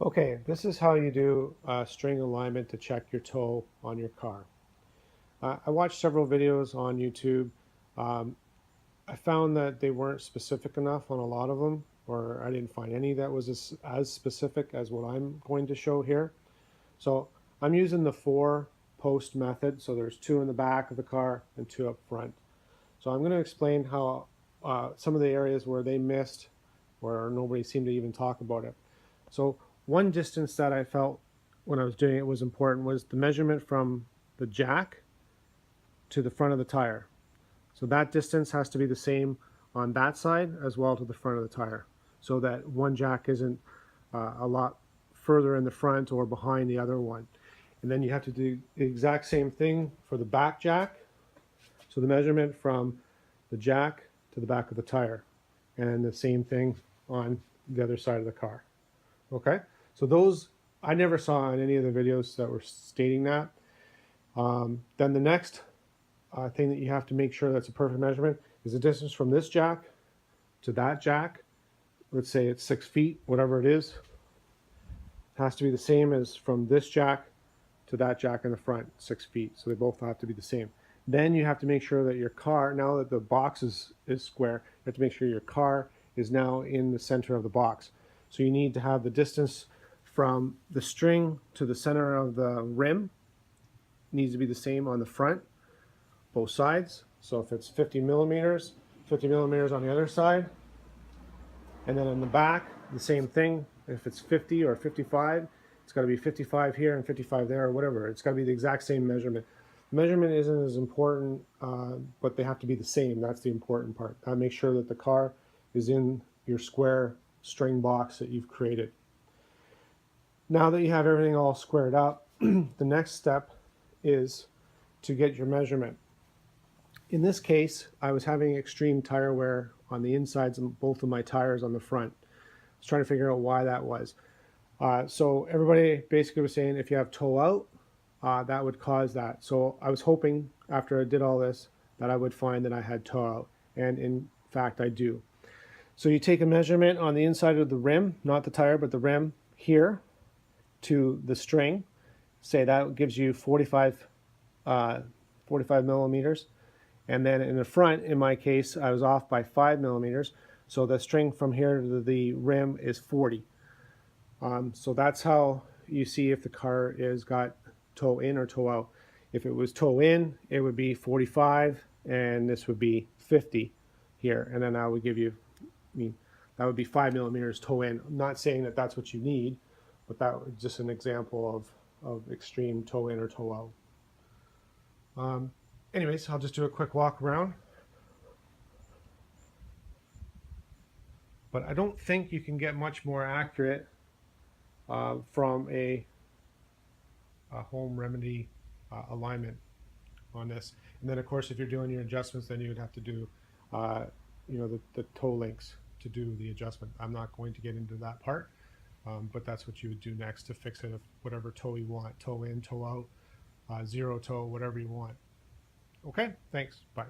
Okay, this is how you do string alignment to check your toe on your car. I watched several videos on YouTube. Um, I found that they weren't specific enough on a lot of them, or I didn't find any that was as specific as what I'm going to show here. So I'm using the 4-post method. So there's 2 in the back of the car and 2 up front. So I'm going to explain how some of the areas where they missed, where nobody seemed to even talk about it. So one distance that I felt when I was doing it was important was the measurement from the jack to the front of the tire. So that distance has to be the same on that side as well to the front of the tire, so that one jack isn't a lot further in the front or behind the other one. And then you have to do the exact same thing for the back jack. So the measurement from the jack to the back of the tire, and the same thing on the other side of the car. Okay, so those I never saw in any of the videos that were stating that. Then the next thing that you have to make sure that's a perfect measurement is the distance from this jack to that jack. Let's say it's 6 feet, whatever it is. It has to be the same as from this jack to that jack in the front, 6 feet. So they both have to be the same. Then you have to make sure that your car, now that the box is square, you have to make sure your car is now in the center of the box. So you need to have the distance from the string to the center of the rim needs to be the same on the front, both sides. So if it's 50 millimeters on the other side. And then in the back, the same thing. If it's 50 or 55, it's got to be 55 here and 55 there or whatever. It's got to be the exact same measurement. The measurement isn't as important, but they have to be the same. That's the important part. Make sure that the car is in your square string box that you've created. Now that you have everything all squared up, the next step is to get your measurement. In this case, I was having extreme tire wear on the insides of both of my tires on the front. I was trying to figure out why that was. So everybody basically was saying if you have toe out, that would cause that. So I was hoping after I did all this that I would find that I had toe out. And in fact, I do. So you take a measurement on the inside of the rim, not the tire, but the rim here to the string. Say that gives you 45 millimeters. And then in the front, in my case, I was off by 5 millimeters. So the string from here to the rim is 40. So that's how you see if the car is got toe in or toe out. If it was toe in, it would be 45, and this would be 50 here. And then I would give you, that would be 5 millimeters toe in. I'm not saying that that's what you need, but that was just an example of extreme toe in or toe out. Anyways, I'll just do a quick walk around. But I don't think you can get much more accurate from a home remedy alignment on this. And then of course, if you're doing your adjustments, then you would have to do the toe links to do the adjustment. I'm not going to get into that part, but that's what you would do next to fix it, of whatever toe you want, toe in, toe out, zero toe, whatever you want. Okay, thanks, bye.